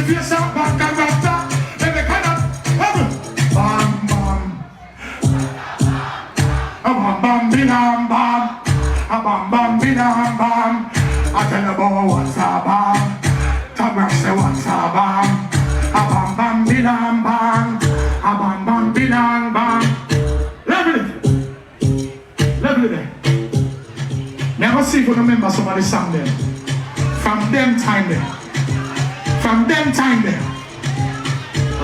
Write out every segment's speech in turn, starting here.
face up, back and back. Then they cannot bam, bam. Bam, bam, bam, bam. Bam, bam, bam, bam. I tell you about what's a bam. Shamrock say what's a bam. Bam, bam, bam, bam. Bam, bam, bam, bam. Level it. Level it there. Never see if you remember some of the song there. From them time there. From them time there.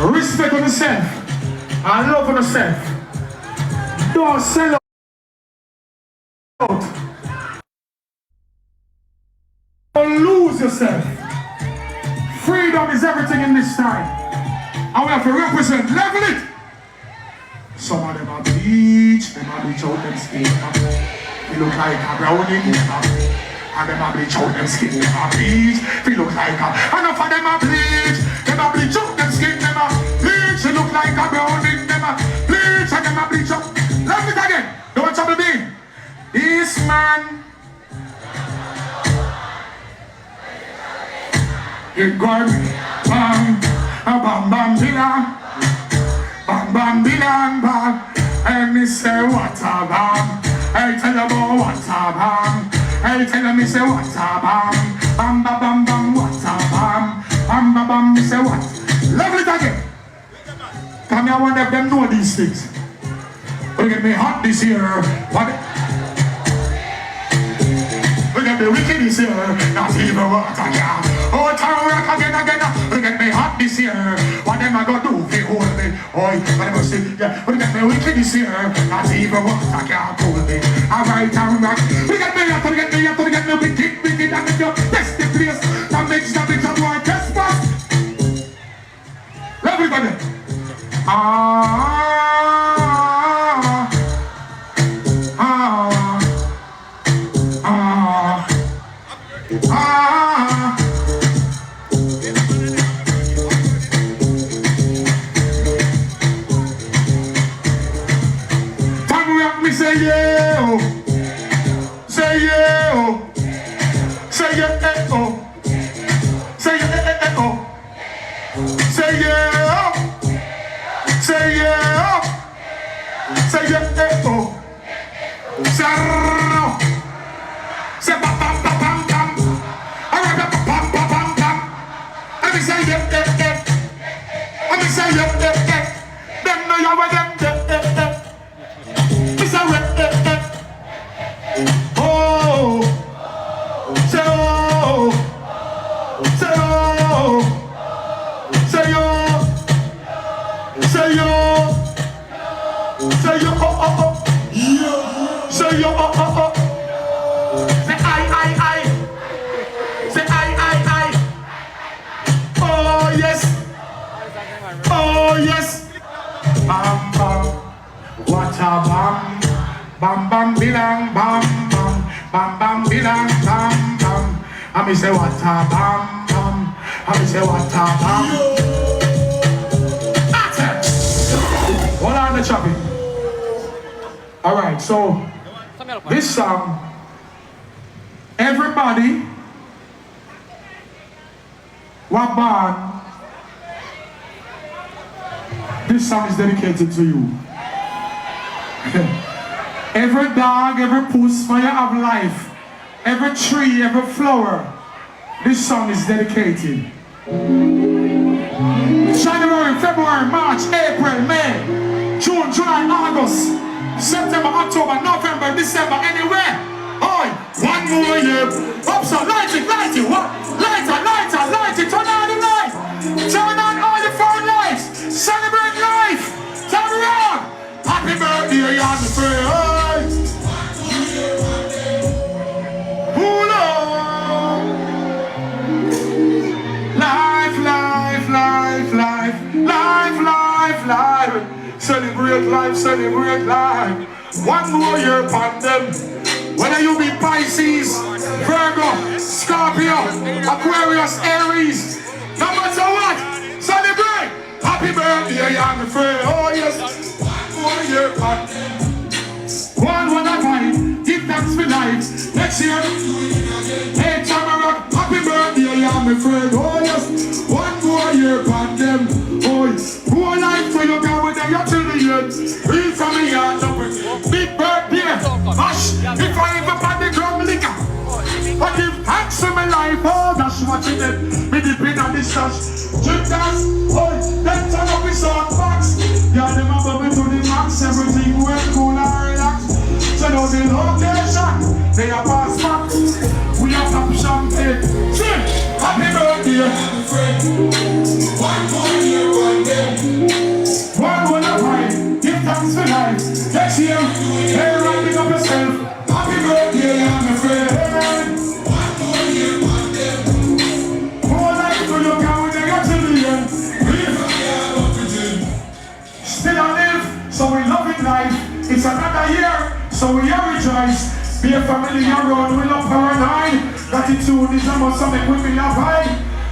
Respect on yourself. And love on yourself. Don't sell out. Don't lose yourself. Freedom is everything in this time. And we have to represent. Level it. Some of them are bleach. Them are bleach out them skin. They look like a brownie. And them are bleach out them skin. Them are bleach. They look like a... Enough of them are bleach. Them are bleach out them skin. Them are bleach. They look like a brownie. Them are bleach. And them are bleach out. Level it again. Don't trouble me. This man... It got me, bam, bam, bam, bilang, bam, bam, bilang, bam. And me say what a bam. I tell you about what a bam. I tell me say what a bam. Bam, bam, bam, bam, what a bam. Bam, bam, bam, me say what. Level it again. Come here, I wonder if them know these things. Look at me hot this year. What? Look at me wicked this year. Not even what I can. Oh, Shamrock again. Look at me hot this year. What am I gonna do if you hold me? Oh, what am I saying? Yeah. Look at me wicked this year. Not even what I can hold me. Alright, Shamrock. Look at me, wicked. I'm in your best place. Damage, I'm going to trespass. Everybody. Say yeah, oh. Say yeah, oh. Say yeah, oh. Say yeah, oh. Say yeah, oh. Say yeah, oh. Say yeah, oh. Say bam bam bam bam bam. Alright, bam bam bam bam. Let me say yeah, Let me say yeah, Them know you with them. Bam bam bilang bam bam bam bam bilang bam bam. I me say what a bam bam. I me say what a bam. Hold on the chopping. All right, so this song, everybody, what band? This song is dedicated to you. Every dog, every puss, for you have life. Every tree, every flower. This song is dedicated. January, February, March, April, May, June, July, August, September, October, November, December, anywhere. Oi, one more year. Up so, light it, what? Light it, turn on the light. Turn on all the phone lights. Celebrate life. Turn around. Happy birthday, you're the first. Life. Celebrate life. One more year upon them. Whether you be Pisces, Virgo, Scorpio, Aquarius, Aries, no matter what, celebrate. Happy birthday, young friend. Oh yes. One more year upon them. One time. Give thanks for life. Next year. Hey, Shamrock, happy birthday, young friend. Oh yes. One more year. watching them. Me dip in on this touch. Drink that, oi, them turn up with short box. Yeah, them a bubble to the max. Everything well, cool and relax. So now the location, they are pass back. We are top champagne. Sing, happy birthday. One more year, one day. One more time, give thanks for life. Next year, hey, writing up yourself. Happy birthday, my friend. One more year, one day. More life to look out when they got to the end. Still I live, so we love it life. It's another year, so we are rejoice. Be a family around, we love paranoid. Gratitude is almost something we will avoid.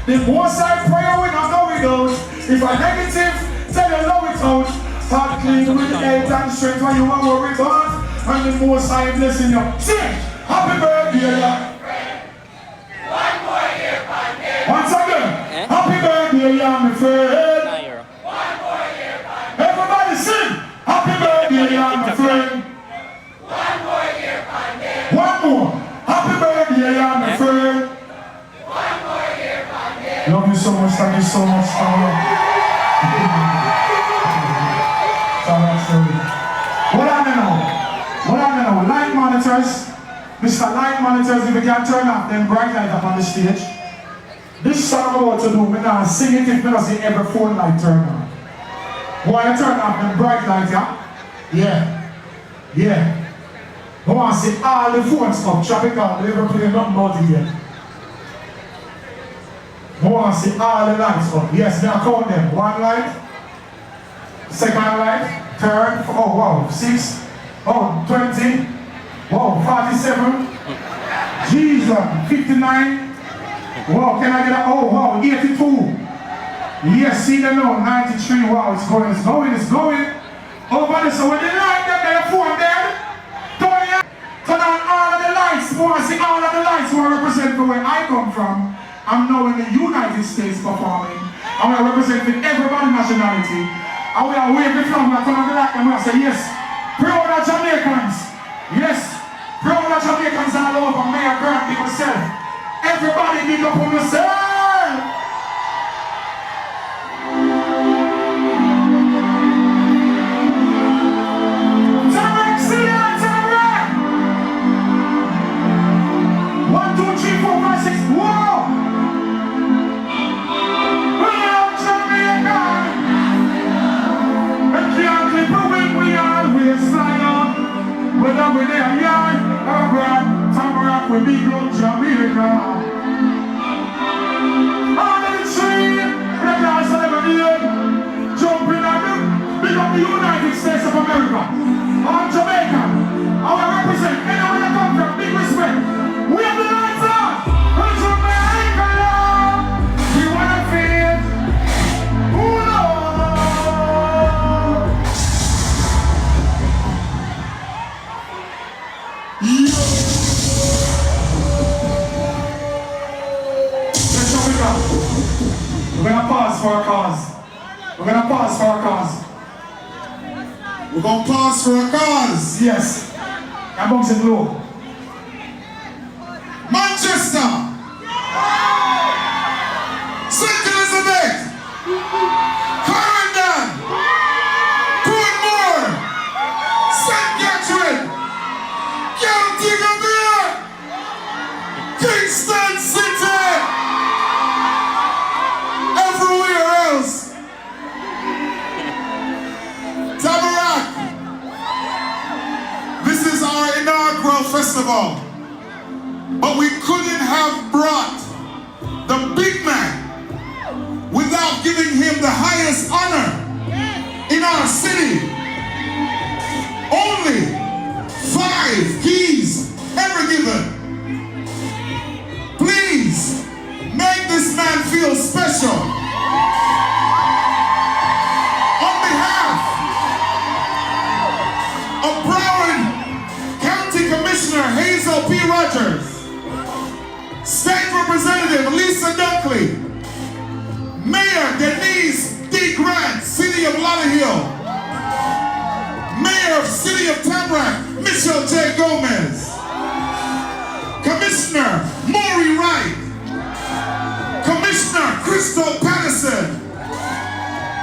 The more side prayer we not go without. If I negative, tell you love it out. Heart clean with health and strength when you are worried about. And the more side blessing you. Sing! Happy birthday! One more year, one day. Once again, happy birthday, my friend. One more year, one day. Everybody sing! Happy birthday, my friend. One more year, one day. One more. Happy birthday, my friend. One more year, one day. Love you so much, thank you so much. What I know, light monitors, Mr. Light Monitors, if you can turn off them bright light up on the stage. This song I'm about to do, I'm not sing it if I don't see every phone light turn on. Why you turn off them bright light, yeah? Yeah. I want to see all the phones up, tropical, they never play nothing about it yet. I want to see all the lights up. Yes, now count them. One light, second light, third, oh wow, 6, oh 20, wow, 47, Jesus, 59, wow, can I get a, oh wow, 82, yes, see them now, 93, wow, it's going. Over there, so when they light them, they're phone there, turn on all of the lights, I want to see all of the lights, I represent for where I come from. I'm now in the United States performing. I'm going to represent everybody nationality. And we are waving the flag, we are turning the light and we are saying, yes, proud of Jamaicans. Yes, proud of Jamaicans all over. Mayor Grant, people say, everybody big up on yourself. Shamrock, see ya, Shamrock. 1, 2, 3, 4, 5, 6, whoa. Whether we're there, yard, or grand, Shamrock, we big up Jamaica. On the tree, the glass of the jumping at them, big up the United States of America. On Jamaica, I will represent anywhere you come from, big respect. We have the lights on, on Jamaica, we want to feel, who knows? We're gonna pause for a cause. We're gonna pause for a cause. We're gonna pause for a cause. Yes. I'm bouncing low. Manchester. St. Elizabeth. Clarendon. Portmore. St. Catherine. 𝕹𝕦𝕤𝕪. Kingston City. This is our inaugural festival, but we couldn't have brought the big man without giving him the highest honor in our city. Only 5 keys ever given. Please make this man feel special. Commissioner Hazel P. Rogers, State Representative Lisa Dunkley, Mayor Denise D. Grant, City of Lauderdale, Mayor of City of Tamarack, Michelle J. Gomez, Commissioner Maury Wright, Crystal Patterson,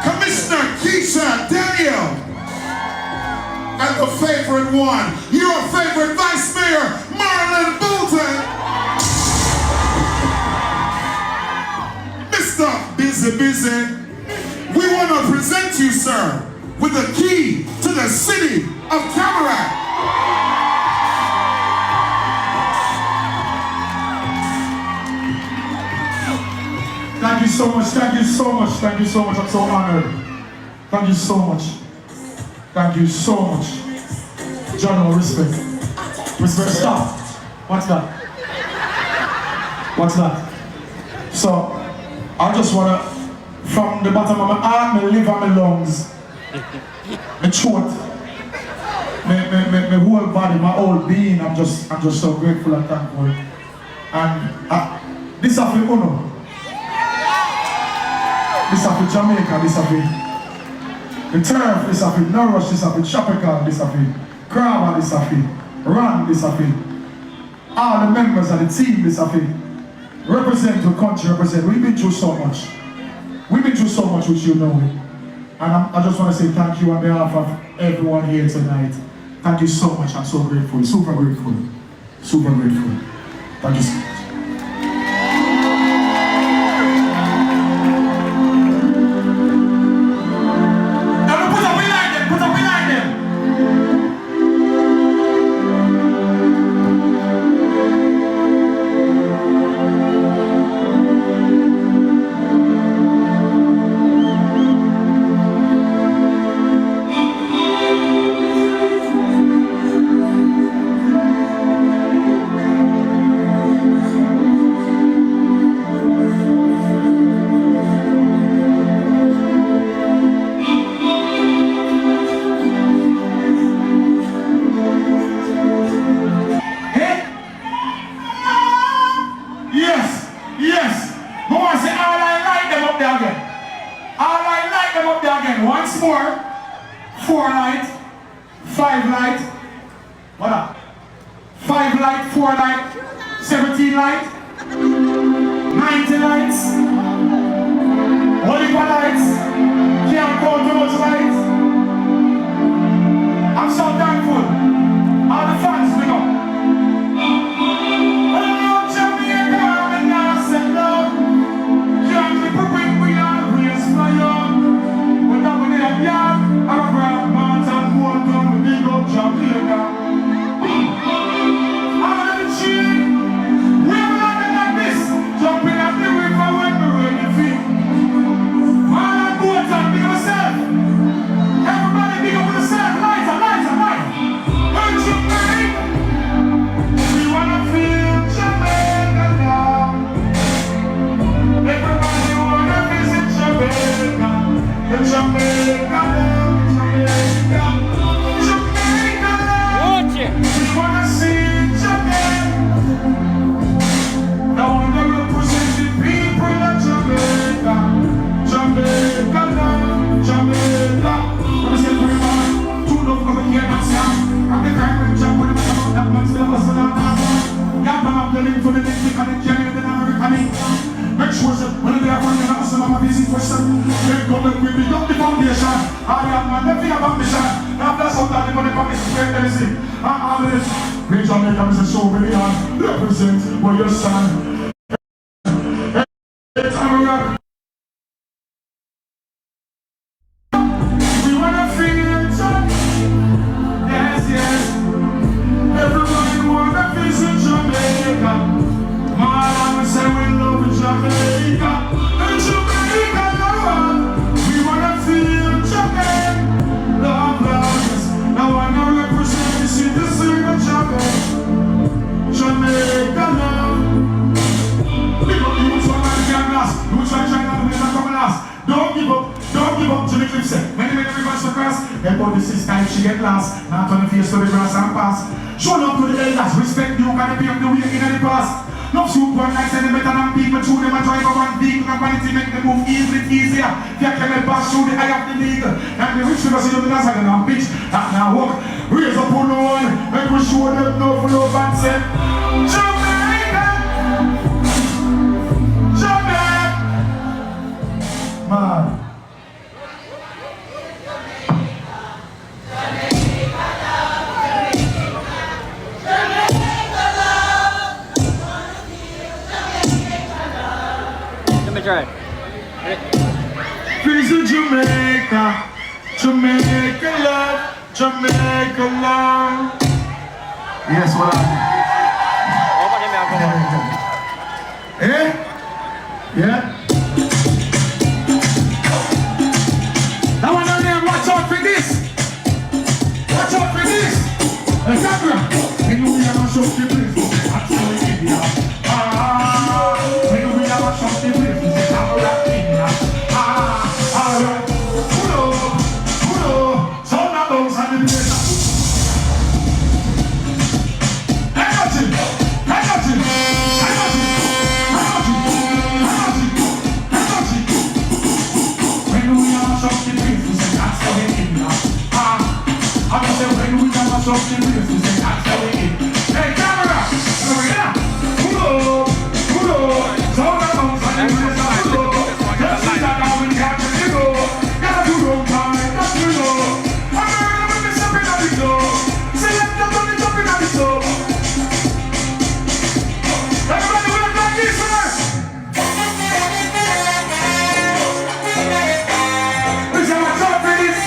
Commissioner Keisha Daniel, and the favorite one, your favorite Vice Mayor, Marlon Bolton. Mr. Busy. We want to present you, sir, with the key to the city of Tamarack. Thank you so much, thank you so much, thank you so much. I'm so honored. Thank you so much. Thank you so much. General respect. Respect, stop. What's that? What's that? So, I just wanna, from the bottom of my heart, my liver, my lungs, my throat, my whole body, my whole being, I'm just so grateful and thankful. And this is for Uno. This is for Jamaica, this is for the turf, this is for Nourish, this is for Tropical, this is for Crabber, this is for Run, this is for all the members of the team, this is for represent the country, represent. We've been through so much. We've been through so much, which you know. And I just want to say thank you on behalf of everyone here tonight. Thank you so much. I'm so grateful, super grateful, super grateful. Thank you so much. Once more, 4 light, 5 light, what up? 5 light, 4 light, 17 light, 90 lights, Oliver lights, can't count those lights. I'm so thankful. All the fans, big up. Oh, Jamaica, and I said love. Can't keep a wing, we are race fire. Yeah, I'm a grab man and one down the big up Jamaica. I'm the chief. We're not like this. Jumping at the river when we're ready to feed. Man and boat and big up yourself. Everybody big up yourself. Lighter. Don't you think? We wanna feel Jamaica now. Everybody wanna visit Jamaica. Jamaica, we wanna see Jamaica. I wanna represent the people of Jamaica. Jamaica, wanna say to everyone, two love coming here and sound. I'm the kind of jump with the man that man still was on the yeah, man, I'm the link for the next week and the Kenyan and American. Make sure that when they are running out of some busy question, they come and we build up the foundation. I am man, they feel about mission. Now that's how that money from is great anything. I'm this. We Jamaica is a show million. Represent where your son. It's Shamrock. We wanna feel Jamaica. Yes. Everybody wanna visit Jamaica. Man, say we love Jamaica, and Jamaica love. We wanna feel Jamaica, love us. Now I know represent the citizen of Jamaica, Jamaica love. Big up you, so man can last. You try to win and come last. Don't give up to the cliff set. Many rivers across. About this time she get lost. Not on the face to the grass and pass. Show up to the elders, respect you, can be up the way in the past. No soup one night and better than people through them and drive a one vehicle and vanity make them move easier. They can pass through the eye of the needle. And the rich because you know the guys are gonna bitch. That now walk. Raise up on one. Make we show them no flow and say Jamaica. me try. Visit Jamaica, Jamaica love, Jamaica love. Yes, what I Eh? Yeah? Now I know them, watch out for this. Watch out for this. Exactly. And we have a shop to play for. That's how we get here. And we have a shop to play for. That's how we get here. Alright. Pull up. Sound that bounce and the place. Energy. When we have a shop to play for. That's how we get here. I said when we have a shop to play for. That's how we get here. Hey, camera. Over here. Pull up. Sound that bounce and the place. Pull up. Just see that now we can't let it go. Gotta do wrong time. That's the law. I'm gonna make me something at the door. Select the money jumping at the door. Everybody will like this one. Listen, what's up for this?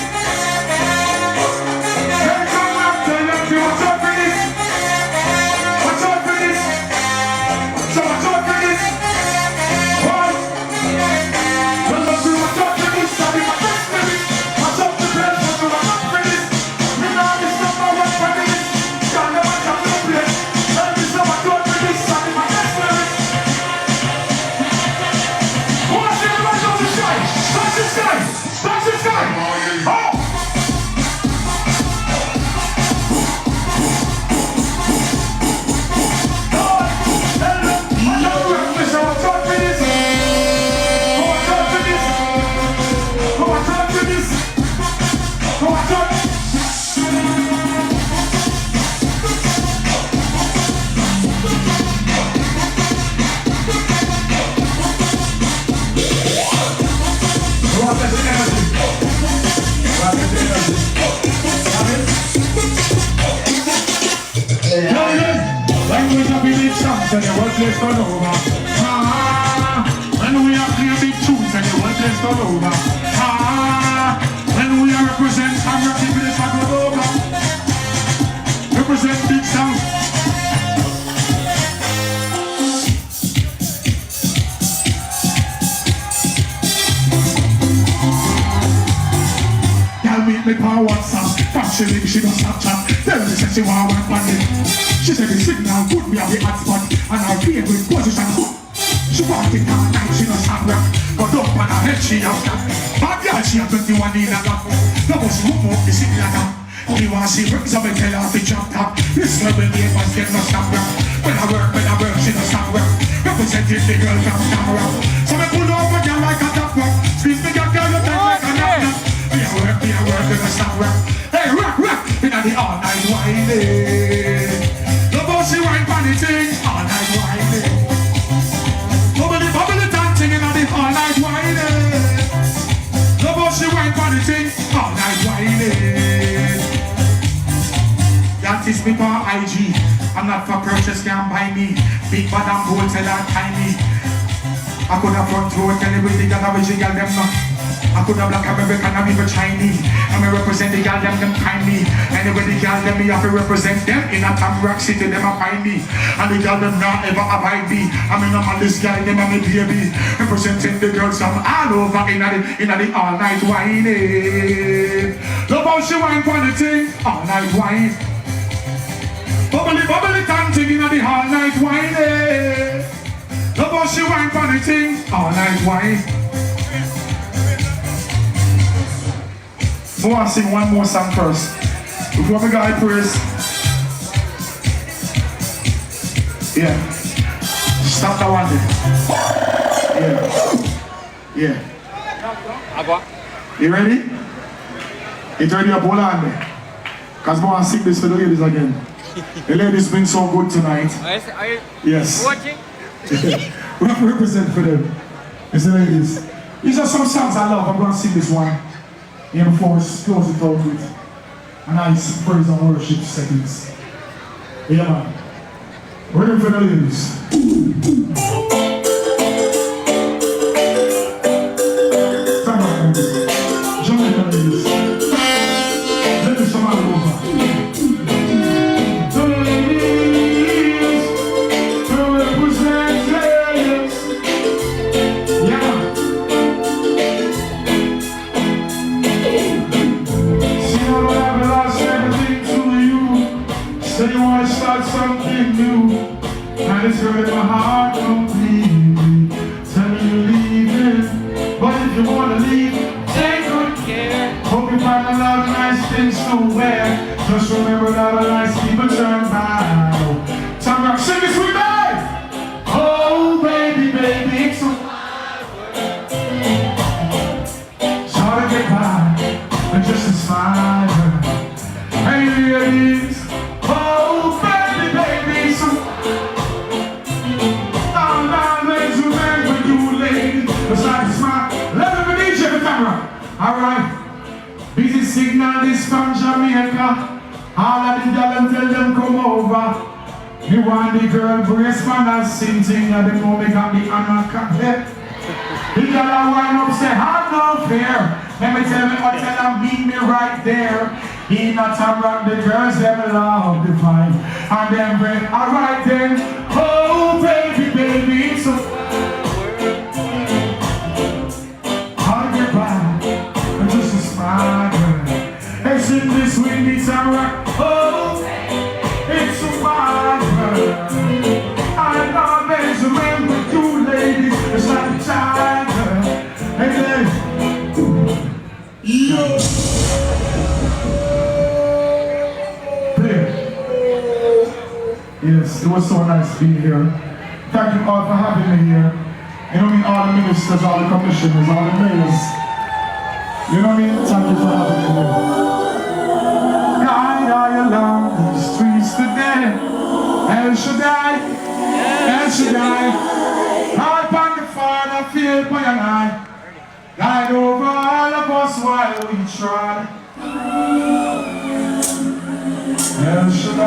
Hey, come up, tell them to what's up for this? What's up for this? So what's up for this? What? Well, let's do what's up for this. I'll be my best for this. What's up the best? What's up for this? Me know this number one for this. Can't never come to play. Tell me so what's up for this. I'll be my best for this. Watch everybody touch the sky. Touch the sky. Touch the sky. Oh! Language of big songs and the world place all over. When we are playing big tunes and the world place all over. When we are represent Shamrock, the place all over. Represent big sound. Girl meet me for WhatsApp. She live, she don't Snapchat. Tell me say she want one on it. She said the signal good, we have the hotspot. And her favorite position good. She want it all night, she don't stop rock. Got up on her head, she have that. Bad girl, she have 21 in a gap. No more she won't move the city like that. Only one she brings up and tell her to jump top. This girl will be a boss, get no stop rock. When I work, she don't stop rock. Representing the girl from Shamrock. So me pull over girl like a top rock. Squeeze me girl, you take like a knock. Be a work, we don't stop rock. Hey, rock, inna the all night whining. Love how she wine pon the thing, all night whining. Bubble dancing inna the all night whining. Love how she wine pon the thing, all night whining. That is me for IG. I'm not for purchase, can't buy me. Big bad and bold, tell her tiny. I could have front row, tell everything that I wish you got them not. I could have black American, I'm even Chinese. I'm a represent the girl them kindly. Anyway the girl them me have to represent them. In a Shamrock city them a find me. And the girl them not ever avoid me. I'm in a man this guy them a me baby. Representing the girls from all over in the all night whining. Love how she wine for the thing, all night wine. Bubbly dancing in the all night whining. Love how she wine for the thing, all night wine. I want to sing one more song first. Before we go high praise. Yeah. Stop that one there. Yeah. You ready? You ready to pull on me? Because I want to sing this for the ladies again. The ladies been so good tonight. Are you yes. watching? We have to represent for them. It's the ladies. These are some songs I love. I'm going to sing this one. Yeah, before we close it out with a nice praise and worship seconds. Yeah, man. Ready for the ladies. nowhere. Just remember that the lights people turn by. Shamrock, sing this with me! Oh, baby, baby, it's so hard to get by, but just a smile. Hey, ladies, oh, baby, baby, it's so ℚ𝕚𝕤𝕪 for you, ladies. It's like a smile. Let me DJ the camera. All right. Busy signal this from Jamaica. All of the girls tell them come over. Me want the girl brace man and sing thing. And they know me got the hammer cut there. The girl I wind up say, have no fear. Let me tell me what tell them meet me right there. He not a rock, the girls them love the vibe. And them bring, alright then. Oh baby, baby, it's so hard to get by. I'm just a smile, girl. Hey, sing this with me, Shamrock. Oh, it's so wild, girl. I always remember you, ladies. It's like a child, girl. Hey, hey. Yo. Yes, it was so nice being here. Thank you all for having me here. You know me, all the ministers, all the commissioners, all the mayors. You know me, thank you for having me here. Guide all along the streets today. ℚ𝕚𝕤𝕪, ℚ𝕚𝕚𝕚. All upon the Father, feel by your eye. Guide over all of us while we try. ℚ𝕚𝕚𝕚.